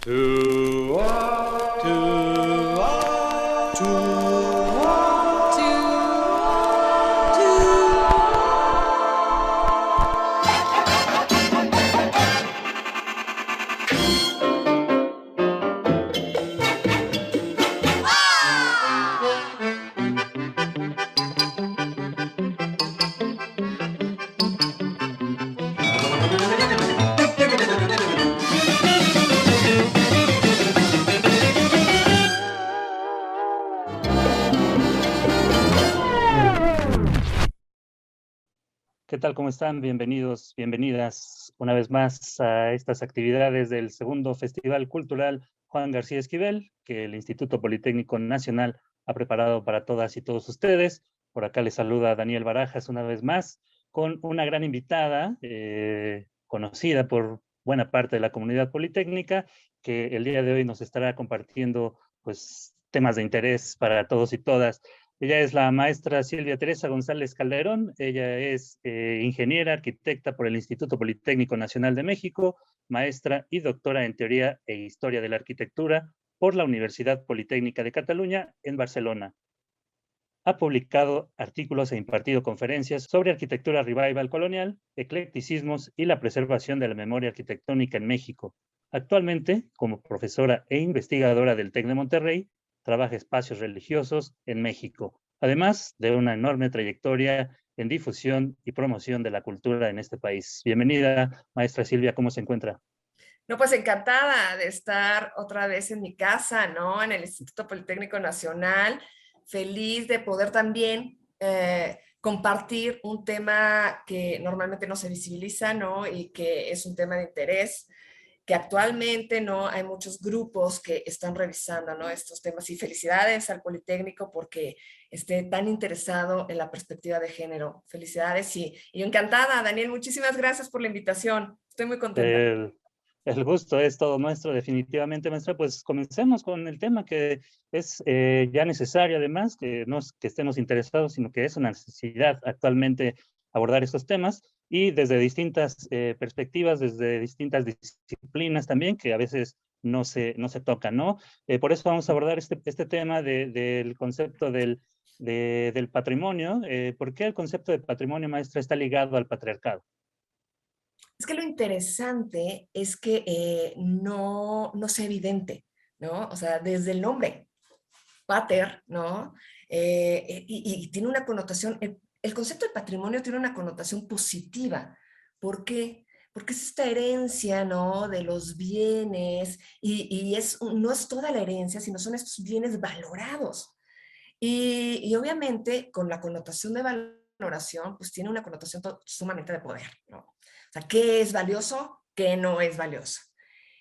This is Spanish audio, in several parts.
To all, to all, to ¿Qué tal? ¿Cómo están? Bienvenidos, bienvenidas una vez más a estas actividades del segundo Festival Cultural Juan García Esquivel, que el Instituto Politécnico Nacional ha preparado para todas y todos ustedes. Por acá les saluda Daniel Barajas una vez más, con una gran invitada, conocida por buena parte de la comunidad politécnica, que el día de hoy nos estará compartiendo pues, temas de interés para todos y todas. Ella es la maestra Silvia Teresa González Calderón. Ella es ingeniera, arquitecta por el Instituto Politécnico Nacional de México, maestra y doctora en Teoría e Historia de la Arquitectura por la Universidad Politécnica de Cataluña en Barcelona. Ha publicado artículos e impartido conferencias sobre arquitectura revival colonial, eclecticismos y la preservación de la memoria arquitectónica en México. Actualmente, como profesora e investigadora del TEC de Monterrey, trabaja espacios religiosos en México, además de una enorme trayectoria en difusión y promoción de la cultura en este país. Bienvenida, maestra Silvia, ¿cómo se encuentra? No, pues encantada de estar otra vez en mi casa, ¿no? En el Instituto Politécnico Nacional. Feliz de poder también compartir un tema que normalmente no se visibiliza, ¿no? Y que es un tema de interés, que actualmente, ¿no? Hay muchos grupos que están revisando, ¿no? Estos temas. Y felicidades al Politécnico porque esté tan interesado en la perspectiva de género. Felicidades y encantada, Daniel. Muchísimas gracias por la invitación. Estoy muy contenta. El, el gusto es todo nuestro, definitivamente, maestra. Pues comencemos con el tema que es ya necesario, además, que no es que estemos interesados, sino que es una necesidad actualmente abordar estos temas y desde distintas perspectivas, desde distintas disciplinas también, que a veces no se tocan, ¿no? Por eso vamos a abordar este tema del concepto del patrimonio. ¿Por qué el concepto de patrimonio, maestra, está ligado al patriarcado? Es que lo interesante es que no sea evidente, ¿no? O sea, desde el nombre, pater, ¿no? Y tiene una connotación, el concepto de patrimonio tiene una connotación positiva. ¿Por qué? Porque es esta herencia, ¿no? De los bienes, no es toda la herencia, sino son estos bienes valorados. Y obviamente, con la connotación de valoración, pues tiene una connotación sumamente de poder, ¿no? O sea, ¿qué es valioso? ¿Qué no es valioso?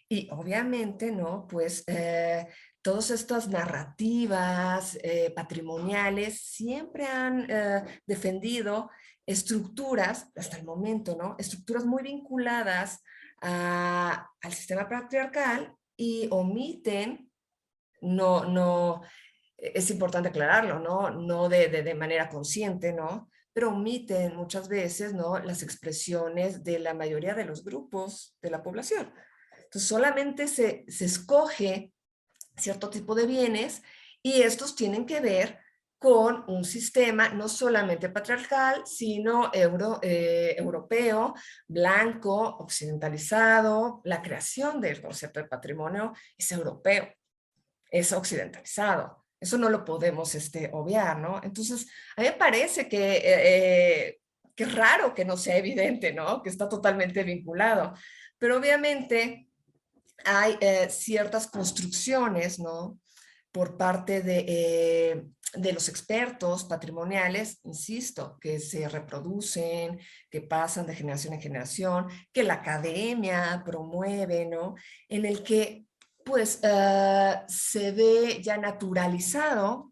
Y obviamente, ¿no? Pues todas estas narrativas patrimoniales siempre han defendido estructuras, hasta el momento, ¿no? Estructuras muy vinculadas al sistema patriarcal y omiten, no, es importante aclararlo, ¿no? No de manera consciente, ¿no? Pero omiten muchas veces, ¿no? Las expresiones de la mayoría de los grupos de la población. Entonces, solamente se escoge cierto tipo de bienes y estos tienen que ver con un sistema no solamente patriarcal, sino europeo, blanco, occidentalizado. La creación del concepto de patrimonio es europeo, es occidentalizado. Eso no lo podemos obviar, ¿no? Entonces, a mí me parece que es raro que no sea evidente, ¿no? Que está totalmente vinculado. Pero obviamente hay ciertas construcciones, ¿no? Por parte de los expertos patrimoniales, insisto, que se reproducen, que pasan de generación en generación, que la academia promueve, ¿no? En el que pues se ve ya naturalizado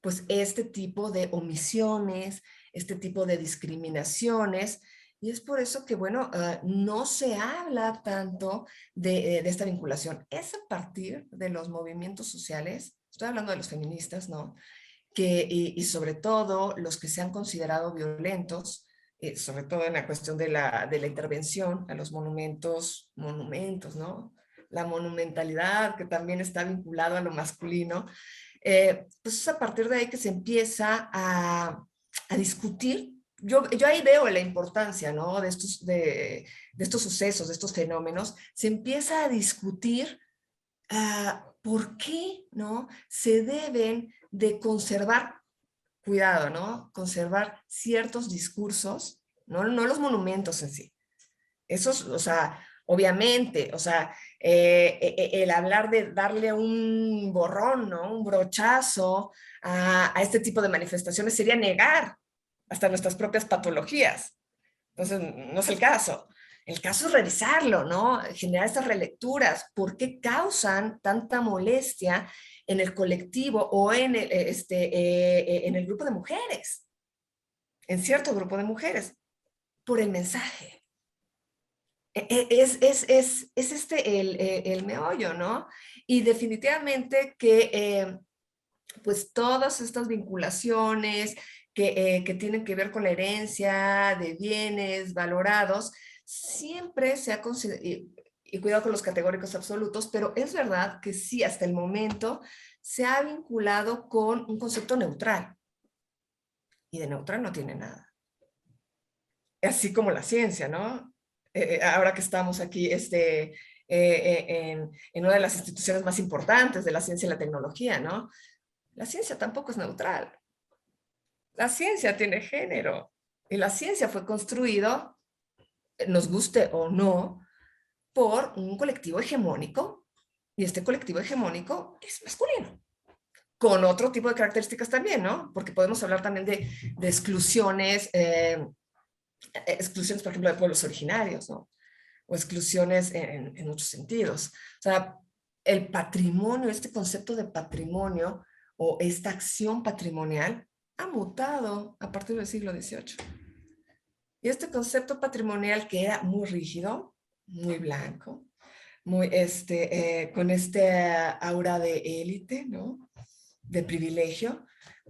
pues este tipo de omisiones, este tipo de discriminaciones, y es por eso que, bueno, no se habla tanto de esta vinculación. Es a partir de los movimientos sociales, estoy hablando de los feministas, ¿no? Y sobre todo los que se han considerado violentos, sobre todo en la cuestión de la intervención a los monumentos, ¿no? la monumentalidad, que también está vinculado a lo masculino, pues es a partir de ahí que se empieza a discutir. Yo ahí veo la importancia, ¿no? de estos sucesos, de estos fenómenos. Se empieza a discutir por qué, ¿no? Se deben de conservar, cuidado, ¿no? Conservar ciertos discursos, no los monumentos en sí. Esos, o sea, obviamente, o sea, el hablar de darle un borrón, ¿no? Un brochazo a este tipo de manifestaciones sería negar hasta nuestras propias patologías. Entonces, no es el caso. El caso es revisarlo, ¿no? Generar estas relecturas. ¿Por qué causan tanta molestia en el colectivo o en el grupo de mujeres? En cierto grupo de mujeres. Por el mensaje. Es el meollo, ¿no? Y definitivamente que pues todas estas vinculaciones que tienen que ver con la herencia de bienes valorados, siempre se ha considerado, y cuidado con los categóricos absolutos, pero es verdad que sí, hasta el momento se ha vinculado con un concepto neutral. Y de neutral no tiene nada. Así como la ciencia, ¿no? Ahora que estamos aquí en una de las instituciones más importantes de la ciencia y la tecnología, ¿no? La ciencia tampoco es neutral. La ciencia tiene género. Y la ciencia fue construido, nos guste o no, por un colectivo hegemónico. Y este colectivo hegemónico es masculino. Con otro tipo de características también, ¿no? Porque podemos hablar también de exclusiones, exclusiones, por ejemplo, de pueblos originarios, ¿no? O exclusiones en muchos sentidos. O sea, el patrimonio, este concepto de patrimonio o esta acción patrimonial ha mutado a partir del siglo XVIII. Y este concepto patrimonial que era muy rígido, muy blanco, muy con aura de élite, ¿no? De privilegio,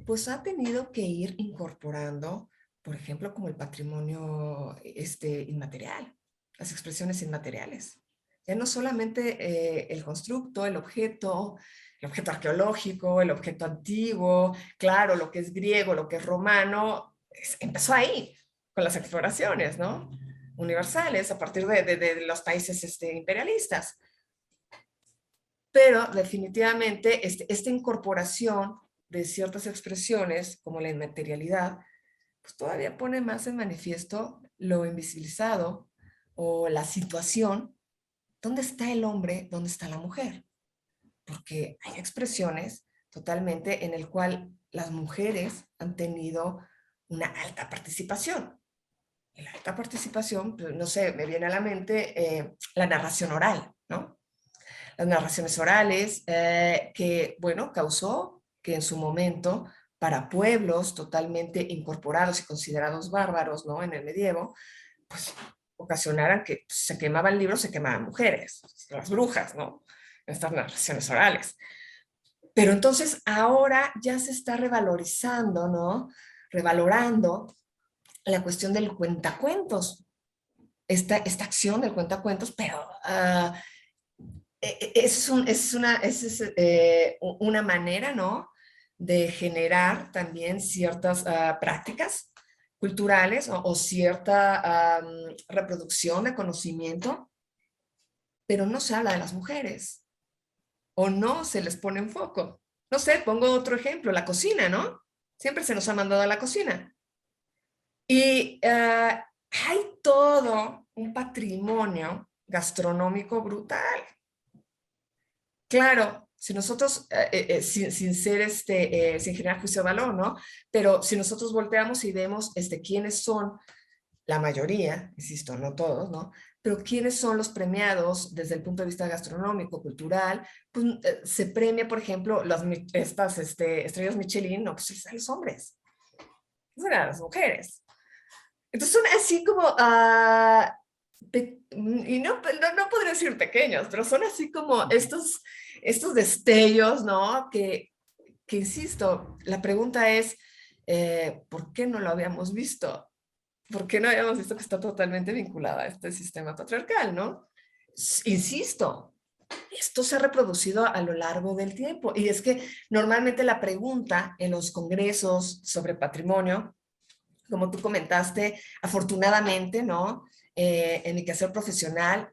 pues ha tenido que ir incorporando, por ejemplo, como el patrimonio inmaterial, las expresiones inmateriales. Ya no solamente el constructo, el objeto arqueológico, el objeto antiguo, claro, lo que es griego, lo que es romano, empezó ahí, con las exploraciones, ¿no? Universales, a partir de los países imperialistas. Pero definitivamente esta incorporación de ciertas expresiones, como la inmaterialidad, pues todavía pone más en manifiesto lo invisibilizado o la situación. ¿Dónde está el hombre? ¿Dónde está la mujer? Porque hay expresiones totalmente en el cual las mujeres han tenido una alta participación. Y la alta participación, pues, no sé, me viene a la mente la narración oral, ¿no? Las narraciones orales, que, bueno, causó que en su momento, para pueblos totalmente incorporados y considerados bárbaros, ¿no? En el medievo, pues ocasionaran que se quemaban libros, se quemaban mujeres, las brujas, ¿no? Estas narraciones orales. Pero entonces ahora ya se está revalorizando, ¿no? Revalorando la cuestión del cuentacuentos, esta acción del cuentacuentos, pero es una manera, ¿no? De generar también ciertas prácticas culturales o cierta reproducción de conocimiento, pero no se habla de las mujeres o no se les pone en foco. No sé, pongo otro ejemplo, la cocina, ¿no? Siempre se nos ha mandado a la cocina. Y hay todo un patrimonio gastronómico brutal. Claro, si nosotros, sin generar juicio de valor, ¿no? Pero si nosotros volteamos y vemos quiénes son, la mayoría, insisto, no todos, ¿no? Pero quiénes son los premiados desde el punto de vista gastronómico, cultural, pues se premia, por ejemplo, estas estrellas Michelin, no, pues a los hombres, no a las mujeres. Entonces son así como, y no podría decir pequeños, pero son así como estos destellos, ¿no? Que insisto, la pregunta es, ¿por qué no lo habíamos visto? ¿Por qué no habíamos visto que está totalmente vinculada a este sistema patriarcal, ¿no? Insisto, esto se ha reproducido a lo largo del tiempo. Y es que normalmente la pregunta en los congresos sobre patrimonio, como tú comentaste, afortunadamente, ¿no? En mi quehacer profesional,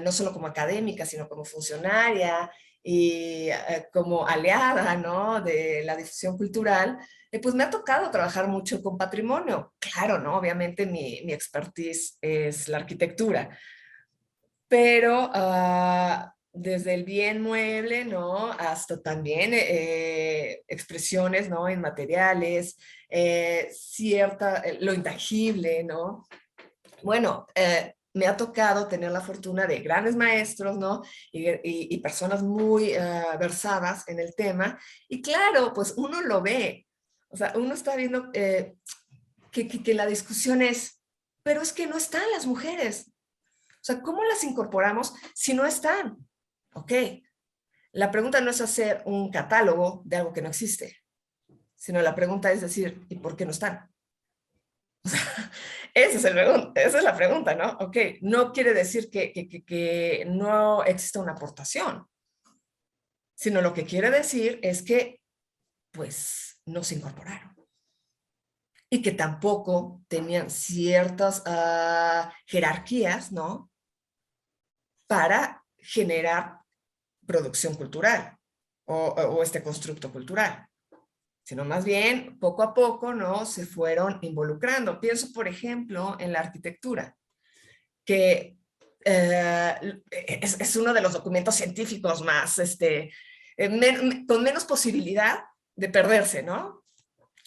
no solo como académica, sino como funcionaria y como aliada, ¿no? De la difusión cultural, pues me ha tocado trabajar mucho con patrimonio. Claro, ¿no? Obviamente mi expertise es la arquitectura, pero desde el bien mueble, ¿no? Hasta también expresiones, ¿no? Inmateriales, lo intangible, ¿no? Bueno, me ha tocado tener la fortuna de grandes maestros, ¿no? Y personas muy versadas en el tema. Y claro, pues uno lo ve. O sea, uno está viendo que la discusión es, pero es que no están las mujeres. O sea, ¿cómo las incorporamos si no están? Ok, la pregunta no es hacer un catálogo de algo que no existe, sino la pregunta es decir, ¿y por qué no están? Esa es la pregunta, ¿no? Ok, no quiere decir que no exista una aportación, sino lo que quiere decir es que, pues, no se incorporaron y que tampoco tenían ciertas jerarquías, ¿no? Para generar producción cultural o este constructo cultural, sino más bien poco a poco, ¿no? Se fueron involucrando. Pienso, por ejemplo, en la arquitectura, que es uno de los documentos científicos más, con menos posibilidad de perderse, ¿no?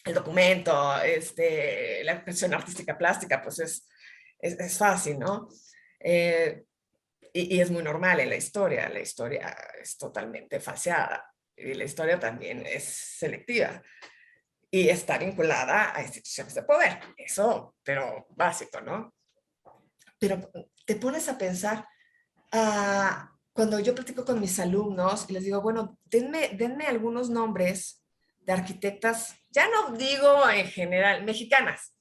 El documento, la expresión artística plástica, pues es fácil, ¿no? Eh, y es muy normal en la historia es totalmente falseada y la historia también es selectiva y está vinculada a instituciones de poder, eso, pero básico, ¿no? Pero te pones a pensar, cuando yo platico con mis alumnos y les digo, bueno, denme algunos nombres de arquitectas, ya no digo en general, mexicanas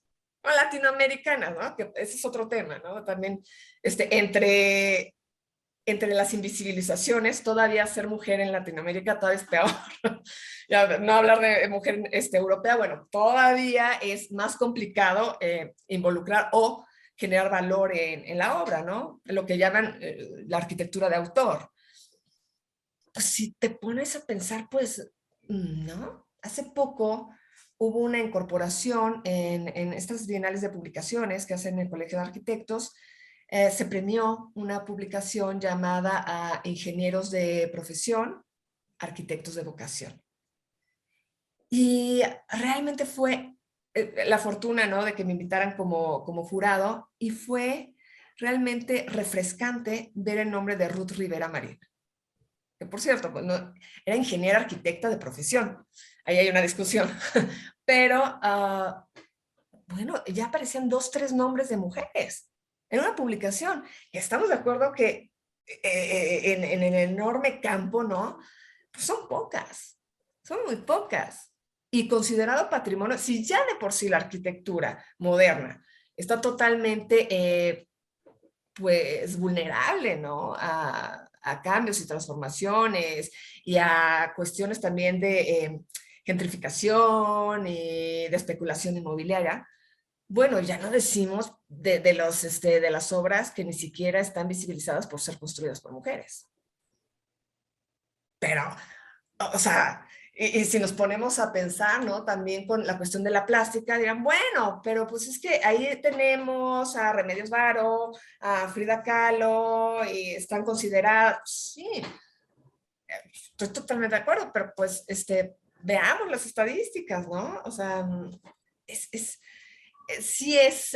o latinoamericanas, ¿no? Que ese es otro tema, ¿no? También entre las invisibilizaciones, todavía ser mujer en Latinoamérica todavía es peor. Ya, no hablar de mujer europea, bueno, todavía es más complicado involucrar o generar valor en la obra, ¿no? Lo que llaman la arquitectura de autor. Pues si te pones a pensar, pues, ¿no? Hace poco hubo una incorporación en estas bienales de publicaciones que hacen el Colegio de Arquitectos. Se premió una publicación llamada a Ingenieros de Profesión, Arquitectos de Vocación. Y realmente fue la fortuna, ¿no? De que me invitaran como jurado y fue realmente refrescante ver el nombre de Ruth Rivera Marín, que por cierto, no, era ingeniera arquitecta de profesión. Ahí hay una discusión. Pero, bueno, ya aparecían 2, 3 nombres de mujeres en una publicación. Y estamos de acuerdo que en el enorme campo, ¿no? Pues son muy pocas. Y considerado patrimonio, si ya de por sí la arquitectura moderna está totalmente, pues, vulnerable, ¿no? A cambios y transformaciones y a cuestiones también de gentrificación y de especulación inmobiliaria. Bueno, ya no decimos de las obras que ni siquiera están visibilizadas por ser construidas por mujeres. Pero, o sea, y si nos ponemos a pensar, ¿no? También con la cuestión de la plástica, dirán, bueno, pero pues es que ahí tenemos a Remedios Varo, a Frida Kahlo, y están consideradas, sí, estoy totalmente de acuerdo, pero pues, veamos las estadísticas, ¿no? O sea, sí es,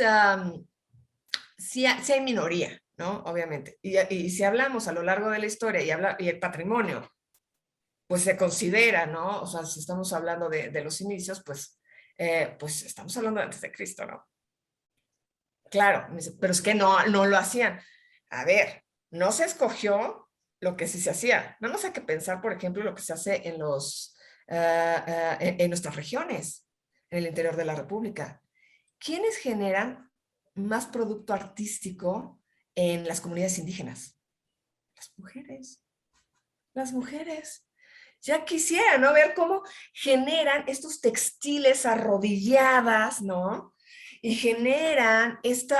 sí hay minoría, ¿no? Obviamente. Y si hablamos a lo largo de la historia y el patrimonio, pues se considera, ¿no? O sea, si estamos hablando de los inicios, pues estamos hablando de antes de Cristo, ¿no? Claro, pero es que no lo hacían. A ver, no se escogió lo que sí se hacía. Nada más hay que pensar, por ejemplo, lo que se hace en nuestras regiones, en el interior de la República. ¿Quiénes generan más producto artístico en las comunidades indígenas? Las mujeres. las mujeres. Ya quisiera, ¿no? Ver cómo generan estos textiles arrodilladas, ¿no? Y generan estos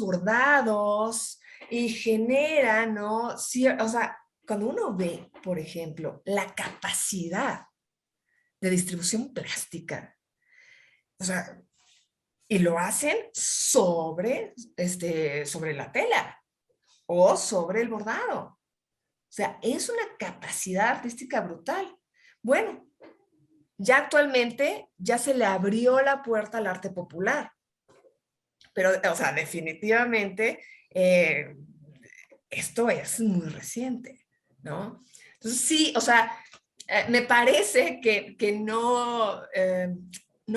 bordados y generan, ¿no? Sí, o sea, cuando uno ve, por ejemplo, la capacidad de distribución plástica, o sea, y lo hacen sobre la tela o sobre el bordado. O sea, es una capacidad artística brutal. Bueno, ya actualmente ya se le abrió la puerta al arte popular, pero, o sea, definitivamente esto es muy reciente, ¿no? Entonces, sí, o sea, me parece que no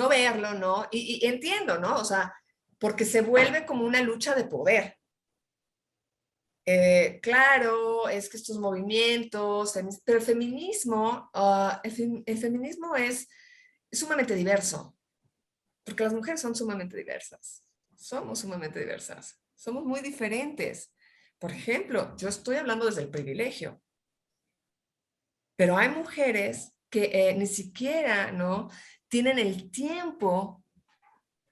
verlo, ¿no? Y entiendo, ¿no? O sea, porque se vuelve como una lucha de poder. Claro, es que estos movimientos, pero el feminismo, el feminismo es sumamente diverso, porque las mujeres son sumamente diversas, somos sumamente diversas, somos muy diferentes. Por ejemplo, yo estoy hablando desde el privilegio, pero hay mujeres que ni siquiera, ¿no? Tienen el tiempo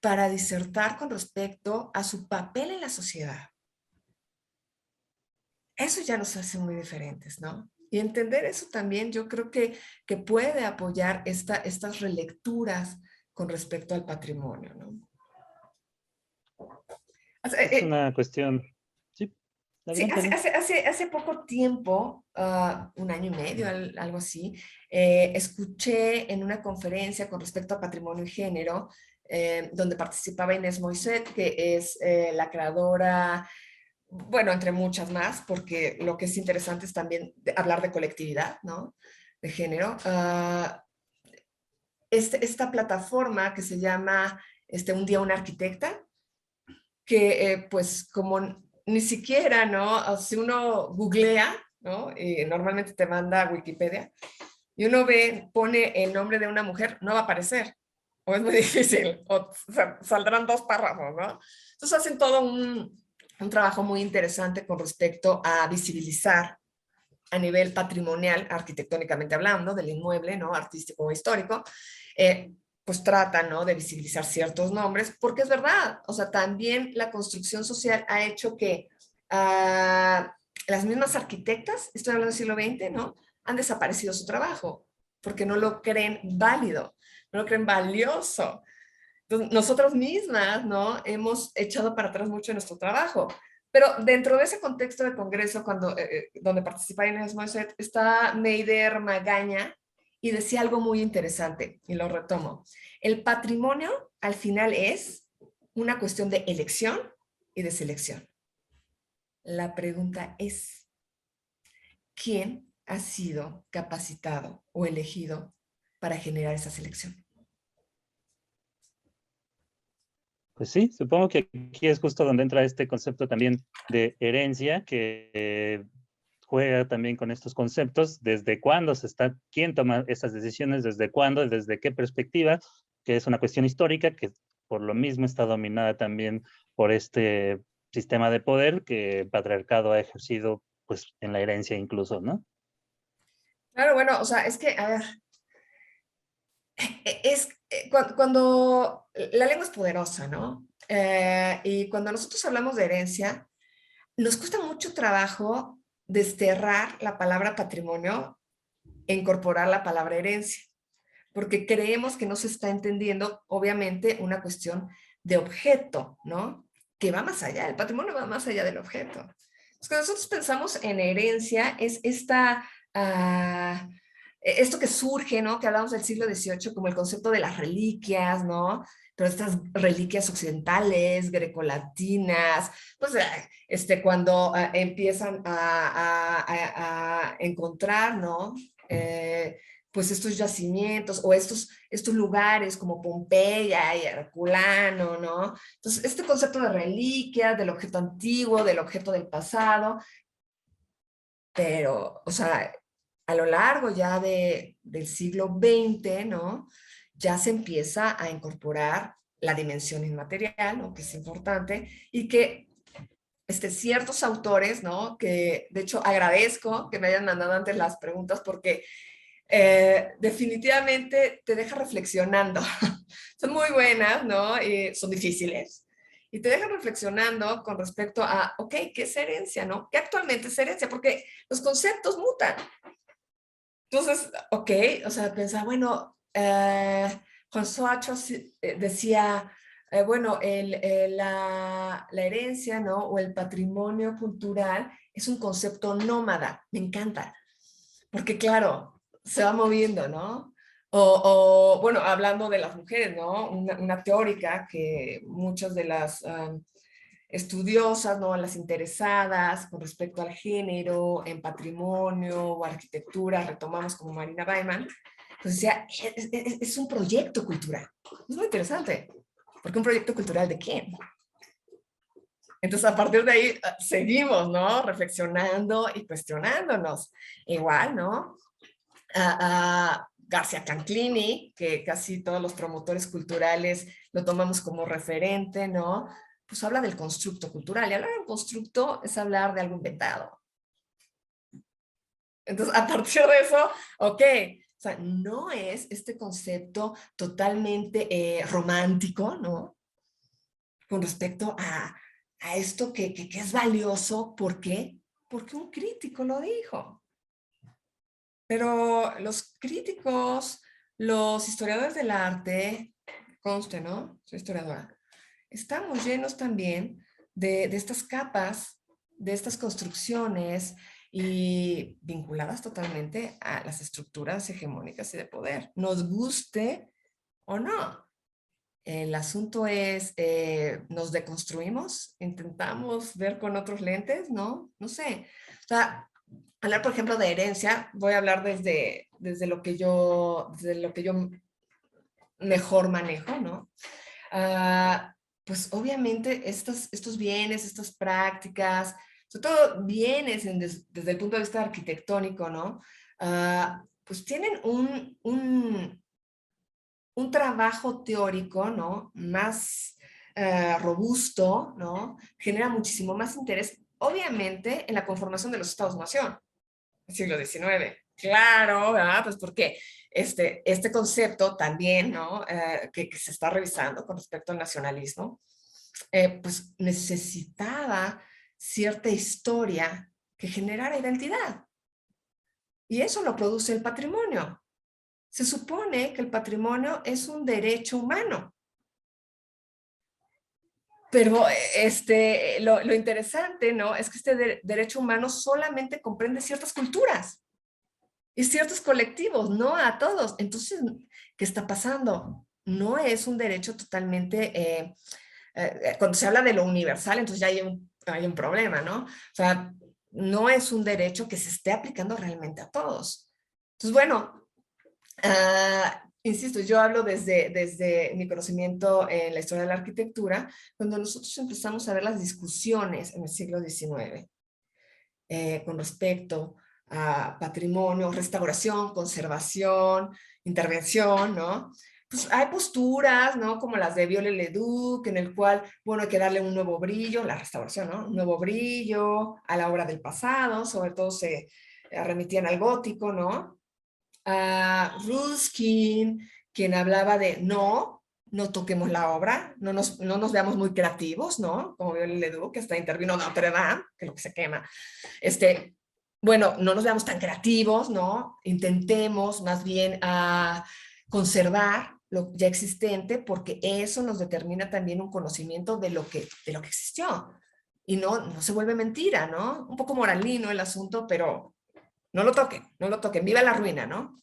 para disertar con respecto a su papel en la sociedad. Eso ya nos hace muy diferentes, ¿no? Y entender eso también yo creo que puede apoyar estas relecturas con respecto al patrimonio, ¿no? O sea, Es una cuestión, sí, sí, adelante, adelante. hace poco tiempo, un año y medio, algo así, escuché en una conferencia con respecto a patrimonio y género, donde participaba Inés Moisset, que es la creadora, bueno, entre muchas más, porque lo que es interesante es también hablar de colectividad, ¿no? De género. Esta plataforma que se llama Un día una arquitecta, que pues como ni siquiera, ¿no? Si uno googlea, ¿no? Y normalmente te manda a Wikipedia, y uno pone el nombre de una mujer, no va a aparecer, o es muy difícil, o sea, saldrán 2 párrafos, ¿no? Entonces hacen todo un trabajo muy interesante con respecto a visibilizar a nivel patrimonial, arquitectónicamente hablando, del inmueble, ¿no? Artístico o histórico, pues tratan, ¿no? De visibilizar ciertos nombres, porque es verdad, o sea, también la construcción social ha hecho que las mismas arquitectas, estoy hablando del siglo XX, ¿no? Han desaparecido su trabajo, porque no lo creen válido, no lo creen valioso. Entonces, nosotras mismas, ¿no? Hemos echado para atrás mucho nuestro trabajo. Pero dentro de ese contexto de congreso, donde participa Inés Moisset, está Meider Magaña y decía algo muy interesante, y lo retomo. El patrimonio al final es una cuestión de elección y de selección. La pregunta es, ¿quién ha sido capacitado o elegido para generar esa selección? Pues sí, supongo que aquí es justo donde entra este concepto también de herencia, que juega también con estos conceptos, desde cuándo quién toma esas decisiones, desde cuándo, desde qué perspectiva, que es una cuestión histórica que por lo mismo está dominada también por este sistema de poder que el patriarcado ha ejercido pues en la herencia incluso, ¿no? Claro, bueno, o sea, es que, a ver, cuando la lengua es poderosa, ¿no? Y cuando nosotros hablamos de herencia, nos cuesta mucho trabajo desterrar la palabra patrimonio e incorporar la palabra herencia, porque creemos que no se está entendiendo, obviamente, una cuestión de objeto, ¿no? Que va más allá, el patrimonio va más allá del objeto. Entonces, cuando nosotros pensamos en herencia, es esto que surge, ¿no? Que hablamos del siglo XVIII como el concepto de las reliquias, ¿no? Pero estas reliquias occidentales, grecolatinas, pues cuando empiezan a encontrar, ¿no? Pues estos yacimientos o estos lugares como Pompeya y Herculano, ¿no? Entonces, este concepto de reliquia, del objeto antiguo, del objeto del pasado, pero, o sea, a lo largo ya del siglo XX, ¿no? Ya se empieza a incorporar la dimensión inmaterial, ¿no? Que es importante, y que ciertos autores, ¿no? Que de hecho agradezco que me hayan mandado antes las preguntas porque definitivamente te deja reflexionando. Son muy buenas, ¿no? Son difíciles. Y te dejan reflexionando con respecto a, ok, ¿qué es herencia, no? ¿Qué actualmente es herencia? Porque los conceptos mutan. Entonces, ok, o sea, pensaba, bueno, François decía, bueno, la herencia, ¿no? O el patrimonio cultural es un concepto nómada. Me encanta. Porque claro, se va moviendo, ¿no? Bueno, hablando de las mujeres, ¿no? Una teórica que muchas de las estudiosas, ¿no? Las interesadas con respecto al género, en patrimonio o arquitectura, retomamos como Marina Baiman, pues decía, es un proyecto cultural. Es muy interesante. Porque un proyecto cultural ¿de quién? Entonces, a partir de ahí, seguimos, ¿no? Reflexionando y cuestionándonos. Igual, ¿no? A García Canclini, que casi todos los promotores culturales lo tomamos como referente, ¿no? Pues habla del constructo cultural. Y hablar de un constructo es hablar de algo inventado. Entonces, a partir de eso, ok, o sea, no es este concepto totalmente romántico, ¿no? Con respecto a esto que es valioso. ¿Por qué? Porque un crítico lo dijo. Pero los críticos, los historiadores del arte, conste, ¿no? Soy historiadora, estamos llenos también de estas capas, de estas construcciones y vinculadas totalmente a las estructuras hegemónicas y de poder, nos guste o no. El asunto es, ¿nos deconstruimos? ¿Intentamos ver con otros lentes? ¿No? No sé. O sea, hablar, por ejemplo, de herencia, voy a hablar desde lo que yo mejor manejo, ¿no? Pues obviamente estos bienes, estas prácticas, sobre todo bienes desde el punto de vista arquitectónico, ¿no? Pues tienen un trabajo teórico, ¿no? Más robusto, ¿no? Genera muchísimo más interés, obviamente, en la conformación de los Estados-nación, del siglo XIX. Claro, ¿verdad? Pues porque este concepto también, ¿no? Que se está revisando con respecto al nacionalismo, pues necesitaba cierta historia que generara identidad. Y eso lo produce el patrimonio. Se supone que el patrimonio es un derecho humano. Pero lo interesante, ¿no? Es que este derecho humano solamente comprende ciertas culturas y ciertos colectivos, no a todos. Entonces, ¿qué está pasando? No es un derecho totalmente... cuando se habla de lo universal, entonces ya hay un problema, ¿no? O sea, no es un derecho que se esté aplicando realmente a todos. Entonces, bueno, insisto, yo hablo desde mi conocimiento en la historia de la arquitectura, cuando nosotros empezamos a ver las discusiones en el siglo XIX con respecto a patrimonio, restauración, conservación, intervención, ¿no? Pues hay posturas, ¿no? Como las de Viollet-le-Duc, en el cual, bueno, hay que darle un nuevo brillo, la restauración, ¿no? Un nuevo brillo a la obra del pasado, sobre todo se remitían al gótico, ¿no? A Ruskin, quien hablaba de no toquemos la obra, no nos veamos muy creativos, ¿no? Como Viollet-le-Duc, que hasta intervino Notre Dame, que es lo que se quema. Bueno, no nos veamos tan creativos, ¿no? Intentemos más bien conservar lo ya existente, porque eso nos determina también un conocimiento de lo que existió. Y no se vuelve mentira, ¿no? Un poco moralino el asunto, pero no lo toquen, viva la ruina, ¿no?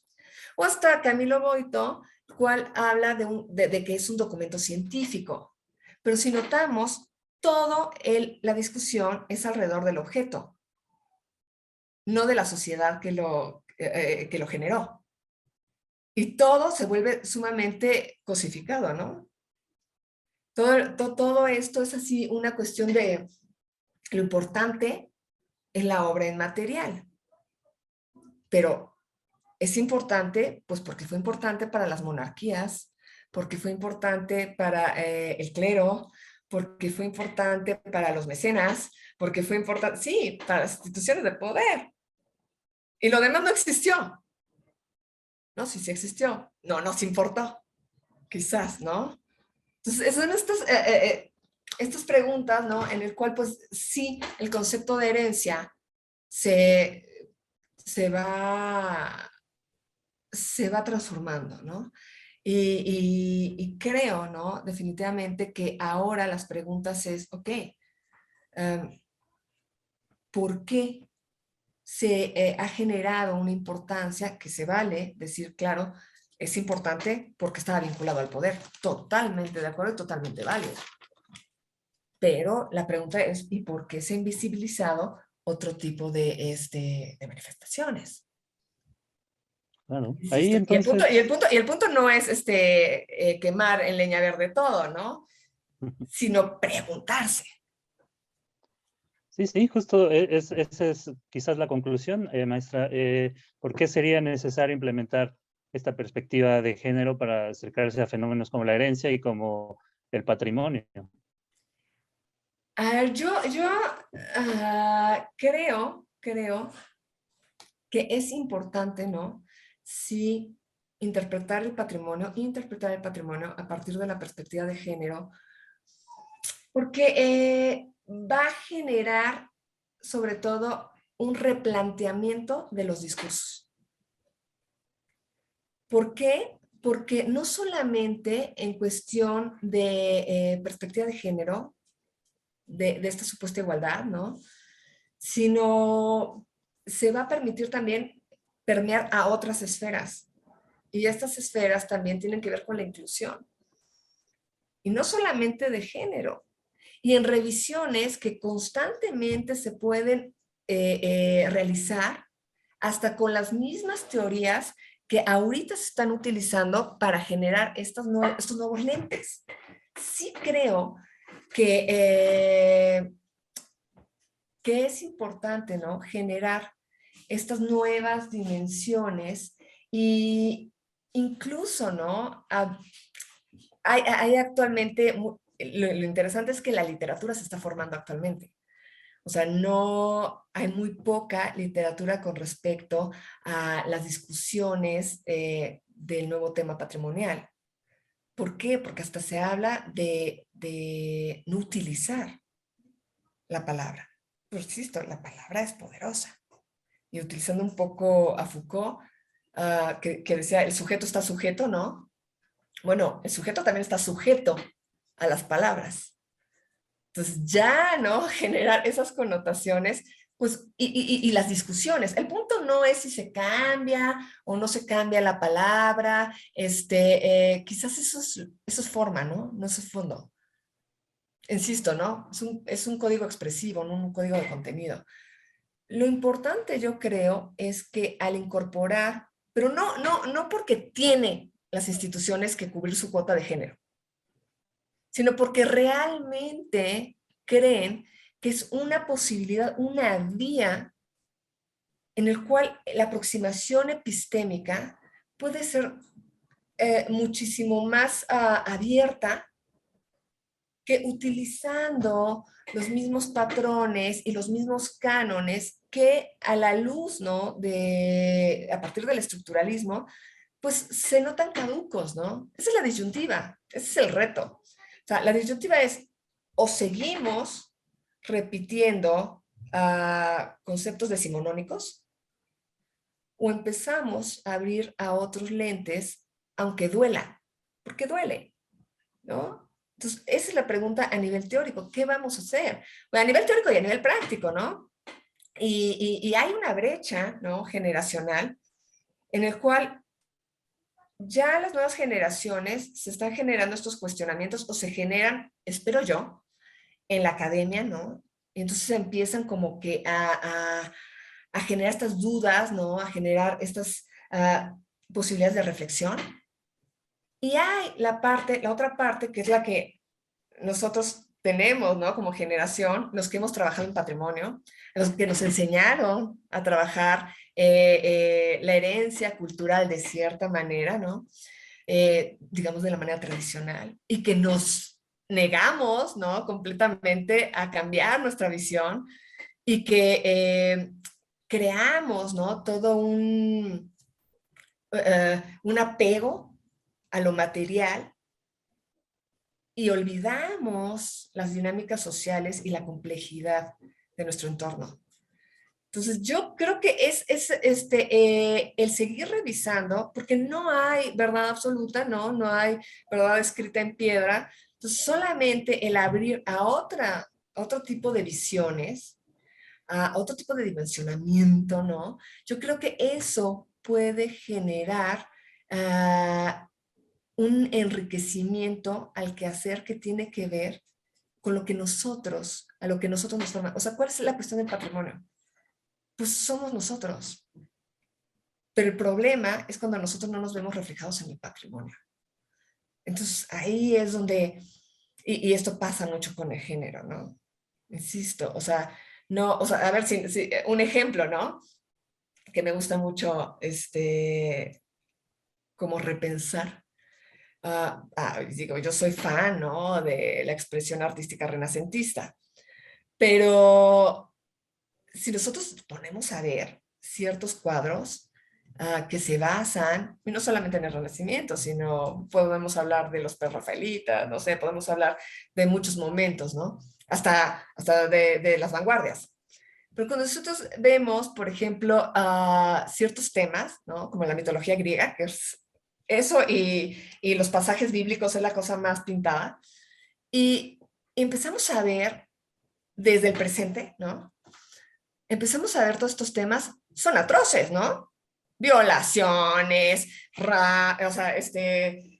O hasta Camilo Boito, el cual habla de que es un documento científico. Pero si notamos, la discusión es alrededor del objeto, no de la sociedad que lo generó. Y todo se vuelve sumamente cosificado, ¿no? Todo esto es así una cuestión de lo importante es la obra inmaterial. Pero es importante, pues porque fue importante para las monarquías, porque fue importante para el clero, porque fue importante para los mecenas, porque fue importante, sí, para las instituciones de poder. Y lo demás no existió. No, sí, sí existió. No nos importó, quizás, ¿no? Entonces, son estas preguntas, ¿no? En el cual, pues, sí, el concepto de herencia se, se va, se va transformando, ¿no? Y creo, ¿no? Definitivamente que ahora las preguntas es, ok, ¿por qué se ha generado una importancia que se vale decir, claro, es importante porque estaba vinculado al poder? Totalmente de acuerdo y totalmente válido. Pero la pregunta es, ¿y por qué se ha invisibilizado otro tipo de manifestaciones? Claro. Ahí Insisto, entonces, y el punto no es quemar en leña verde todo, ¿no? Sino preguntarse. sí, sí, justo esa es quizás la conclusión, maestra. ¿Por qué sería necesario implementar esta perspectiva de género para acercarse a fenómenos como la herencia y como el patrimonio? A ver, creo que es importante, ¿no? Sí, interpretar el patrimonio a partir de la perspectiva de género, porque va a generar, sobre todo, un replanteamiento de los discursos. ¿Por qué? Porque no solamente en cuestión de perspectiva de género, de esta supuesta igualdad, ¿no? Sino se va a permitir también permear a otras esferas. Y estas esferas también tienen que ver con la inclusión. Y no solamente de género. Y en revisiones que constantemente se pueden realizar hasta con las mismas teorías que ahorita se están utilizando para generar estos nuevos lentes. Sí creo que es importante, ¿no? Generar estas nuevas dimensiones y incluso, ¿no? Hay actualmente, lo interesante es que la literatura se está formando actualmente. O sea, no hay muy poca literatura con respecto a las discusiones del nuevo tema patrimonial. ¿Por qué? Porque hasta se habla de no utilizar la palabra. Pero insisto, la palabra es poderosa. Y utilizando un poco a Foucault, que decía, el sujeto está sujeto, ¿no? Bueno, el sujeto también está sujeto a las palabras. Entonces, ya, ¿no? Generar esas connotaciones, pues, y las discusiones. El punto no es si se cambia o no se cambia la palabra, quizás eso es forma, ¿no? No es fondo. Insisto, ¿no? Es un código expresivo, no un código de contenido. Lo importante, yo creo, es que al incorporar, pero no porque tiene las instituciones que cubrir su cuota de género, sino porque realmente creen que es una posibilidad, una vía en el cual la aproximación epistémica puede ser muchísimo más abierta que utilizando los mismos patrones y los mismos cánones que a la luz, ¿no? A partir del estructuralismo, pues se notan caducos, ¿no? Esa es la disyuntiva, ese es el reto. O sea, la disyuntiva es o seguimos repitiendo conceptos decimonónicos o empezamos a abrir a otros lentes, aunque duela, porque duele, ¿no? Entonces, esa es la pregunta a nivel teórico. ¿Qué vamos a hacer? Bueno, a nivel teórico y a nivel práctico, ¿no? Y hay una brecha, ¿no? Generacional en el cual ya las nuevas generaciones se están generando estos cuestionamientos o se generan, espero yo, en la academia, ¿no? Y entonces empiezan como que a generar estas dudas, ¿no? A generar estas posibilidades de reflexión. Y hay la otra parte, que es la que nosotros tenemos, ¿no? Como generación, los que hemos trabajado en patrimonio, los que nos enseñaron a trabajar la herencia cultural de cierta manera, ¿no? Digamos de la manera tradicional, y que nos negamos, ¿no? Completamente a cambiar nuestra visión y que creamos, ¿no? Todo un apego a lo material y olvidamos las dinámicas sociales y la complejidad de nuestro entorno. Entonces, yo creo que es el seguir revisando, porque no hay verdad absoluta, ¿no? No hay verdad escrita en piedra. Entonces, solamente el abrir a otro tipo de visiones, a otro tipo de dimensionamiento, ¿no? Yo creo que eso puede generar un enriquecimiento al quehacer que tiene que ver con lo que nosotros, a lo que nosotros nos formamos. O sea, ¿cuál es la cuestión del patrimonio? Pues somos nosotros. Pero el problema es cuando nosotros no nos vemos reflejados en el patrimonio. Entonces, ahí es donde, y esto pasa mucho con el género, ¿no? Insisto, o sea, no, o sea, a ver, si un ejemplo, ¿no? Que me gusta mucho, como repensar. Digo, yo soy fan, ¿no? De la expresión artística renacentista, pero si nosotros ponemos a ver ciertos cuadros que se basan, y no solamente en el Renacimiento, sino podemos hablar de los prerrafaelitas, no sé, podemos hablar de muchos momentos, ¿no? Hasta de las vanguardias. Pero cuando nosotros vemos, por ejemplo, ciertos temas, ¿no? Como la mitología griega, que es eso y los pasajes bíblicos es la cosa más pintada, y empezamos a ver desde el presente, ¿no? Empezamos a ver todos estos temas, son atroces, ¿no? Violaciones, o sea,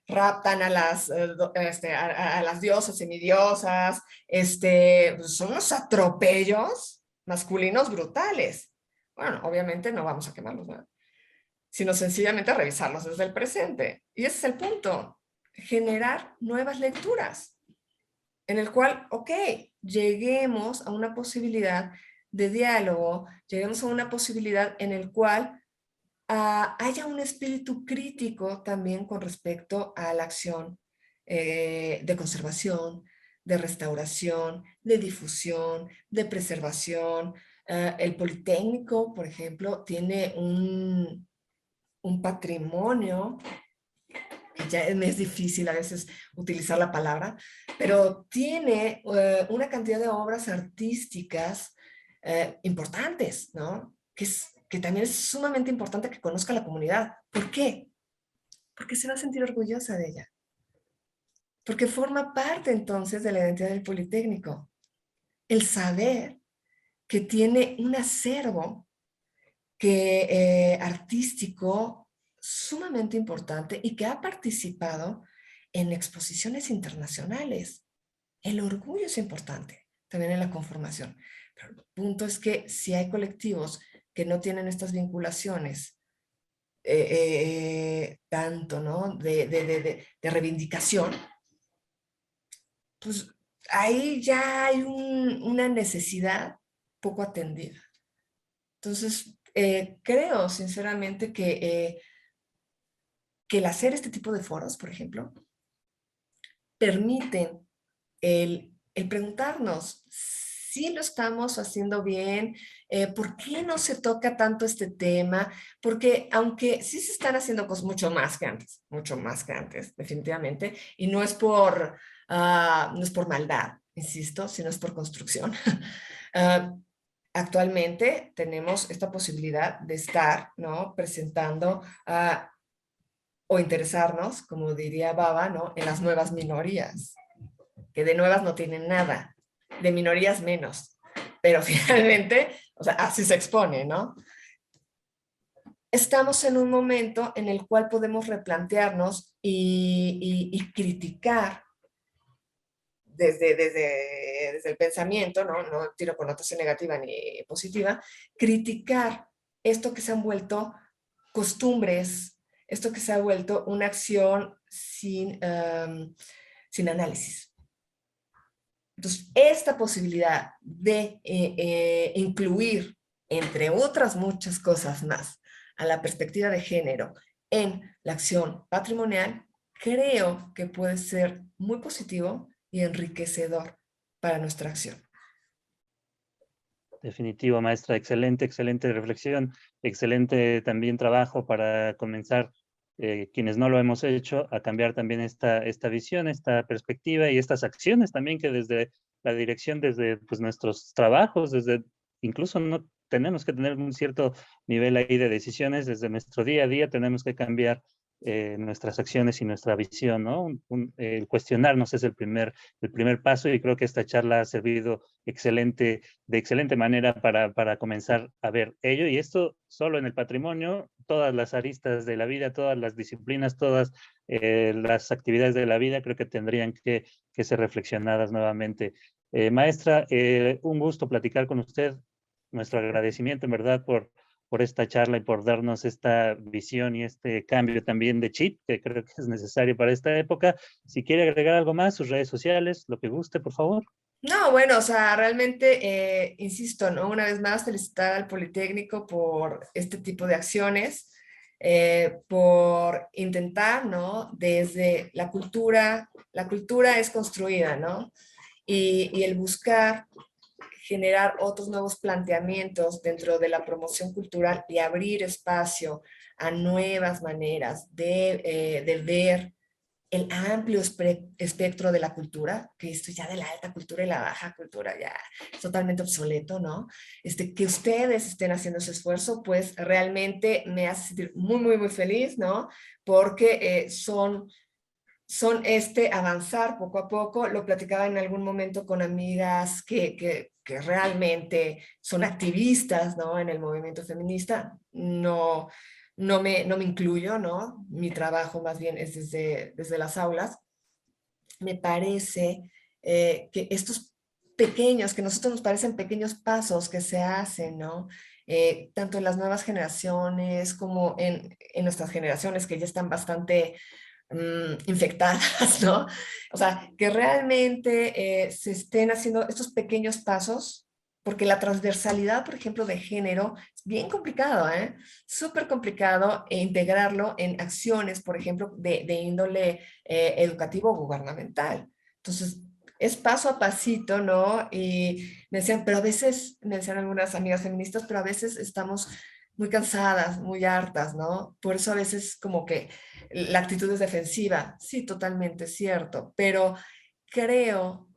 raptan a las diosas, semidiosas, pues son unos atropellos masculinos brutales. Bueno, obviamente no vamos a quemarlos, ¿no? Sino sencillamente revisarlos desde el presente. Y ese es el punto, generar nuevas lecturas, en el cual, ok, lleguemos a una posibilidad de diálogo, lleguemos a una posibilidad en el cual haya un espíritu crítico también con respecto a la acción de conservación, de restauración, de difusión, de preservación. El Politécnico, por ejemplo, tiene un patrimonio, que ya me es difícil a veces utilizar la palabra, pero tiene una cantidad de obras artísticas importantes, ¿no? Que también es sumamente importante que conozca la comunidad. ¿Por qué? Porque se va a sentir orgullosa de ella. Porque forma parte entonces de la identidad del Politécnico. El saber que tiene un acervo artístico sumamente importante y que ha participado en exposiciones internacionales. El orgullo es importante también en la conformación. Pero el punto es que si hay colectivos que no tienen estas vinculaciones, tanto, ¿no? De reivindicación, pues ahí ya hay una necesidad poco atendida. Entonces, creo sinceramente que el hacer este tipo de foros, por ejemplo, permiten el preguntarnos si lo estamos haciendo bien, por qué no se toca tanto este tema, porque aunque sí se están haciendo cosas mucho más que antes, definitivamente, y no es por maldad, insisto, sino es por construcción. Actualmente tenemos esta posibilidad de estar, ¿no? Presentando o interesarnos, como diría Baba, ¿no? En las nuevas minorías, que de nuevas no tienen nada, de minorías menos, pero finalmente, o sea, así se expone, ¿no? Estamos en un momento en el cual podemos replantearnos y criticar desde el pensamiento, ¿no? No tiro connotación negativa ni positiva, criticar esto que se han vuelto costumbres, esto que se ha vuelto una acción sin análisis. Entonces, esta posibilidad de incluir, entre otras muchas cosas más, a la perspectiva de género en la acción patrimonial, creo que puede ser muy positivo y enriquecedor para nuestra acción. Definitivo, maestra, excelente, excelente reflexión, excelente también trabajo para comenzar, quienes no lo hemos hecho, a cambiar también esta visión, esta perspectiva y estas acciones también que desde la dirección, desde pues, nuestros trabajos, desde incluso no tenemos que tener un cierto nivel ahí de decisiones, desde nuestro día a día tenemos que cambiar nuestras acciones y nuestra visión, ¿no? El cuestionarnos es el primer paso y creo que esta charla ha servido de excelente manera para comenzar a ver ello. Y esto solo en el patrimonio, todas las aristas de la vida, todas las disciplinas, todas las actividades de la vida, creo que tendrían que ser reflexionadas nuevamente. Maestra, un gusto platicar con usted. Nuestro agradecimiento, en verdad, por esta charla y por darnos esta visión y este cambio también de chip que creo que es necesario para esta época. Si quiere agregar algo más, sus redes sociales, lo que guste, por favor. No, bueno, o sea, realmente, insisto, ¿no? Una vez más, felicitar al Politécnico por este tipo de acciones, por intentar, ¿no? Desde la cultura es construida, ¿no? Y el buscar generar otros nuevos planteamientos dentro de la promoción cultural y abrir espacio a nuevas maneras de ver el amplio espectro de la cultura, que esto ya de la alta cultura y la baja cultura ya es totalmente obsoleto, ¿no? Que ustedes estén haciendo ese esfuerzo, pues realmente me hace sentir muy, muy, muy feliz, ¿no? Porque son avanzar poco a poco. Lo platicaba en algún momento con amigas que realmente son activistas, ¿no? En el movimiento feminista. No me incluyo, ¿no? Mi trabajo más bien es desde las aulas. Me parece que estos pequeños, que a nosotros nos parecen pequeños pasos que se hacen, ¿no? Tanto en las nuevas generaciones como en nuestras generaciones que ya están bastante infectadas, ¿no? O sea, que realmente se estén haciendo estos pequeños pasos, porque la transversalidad, por ejemplo, de género es bien complicado, ¿eh? Súper complicado integrarlo en acciones, por ejemplo, de índole educativo gubernamental. Entonces, es paso a pasito, ¿no? Y me decían, pero a veces, me decían algunas amigas feministas, pero a veces estamos muy cansadas, muy hartas, ¿no? Por eso a veces como que la actitud es defensiva. Sí, totalmente cierto, pero creo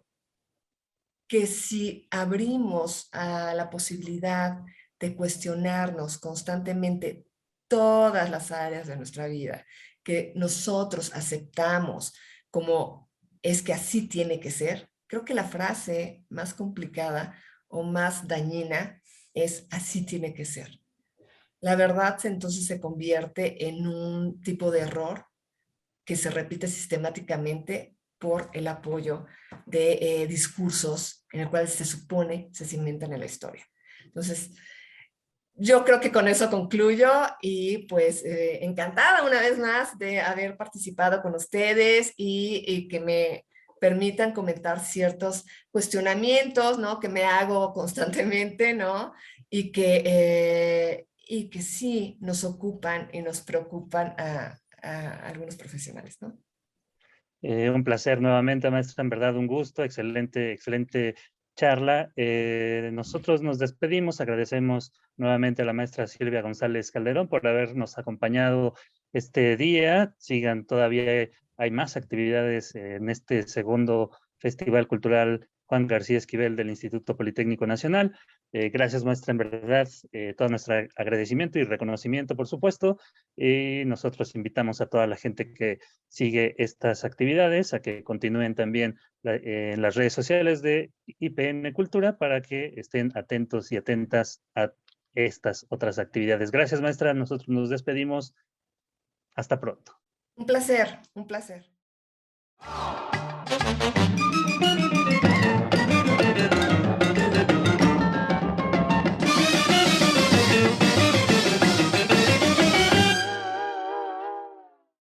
que si abrimos a la posibilidad de cuestionarnos constantemente todas las áreas de nuestra vida, que nosotros aceptamos como es que así tiene que ser, creo que la frase más complicada o más dañina es así tiene que ser. La verdad entonces se convierte en un tipo de error que se repite sistemáticamente por el apoyo de discursos en el cual se supone se cimentan en la historia. Entonces, yo creo que con eso concluyo y pues encantada una vez más de haber participado con ustedes y que me permitan comentar ciertos cuestionamientos, ¿no? Que me hago constantemente, ¿no? Y que sí nos ocupan y nos preocupan a algunos profesionales, ¿no? Un placer nuevamente, maestra, en verdad un gusto, excelente, excelente charla. Nosotros nos despedimos, agradecemos nuevamente a la maestra Silvia González Calderón por habernos acompañado este día. Sigan todavía, hay más actividades en este segundo Festival Cultural Juan García Esquivel del Instituto Politécnico Nacional. Gracias, maestra, en verdad, todo nuestro agradecimiento y reconocimiento, por supuesto. Y nosotros invitamos a toda la gente que sigue estas actividades a que continúen también en las redes sociales de IPN Cultura para que estén atentos y atentas a estas otras actividades. Gracias, maestra. Nosotros nos despedimos. Hasta pronto. Un placer, un placer.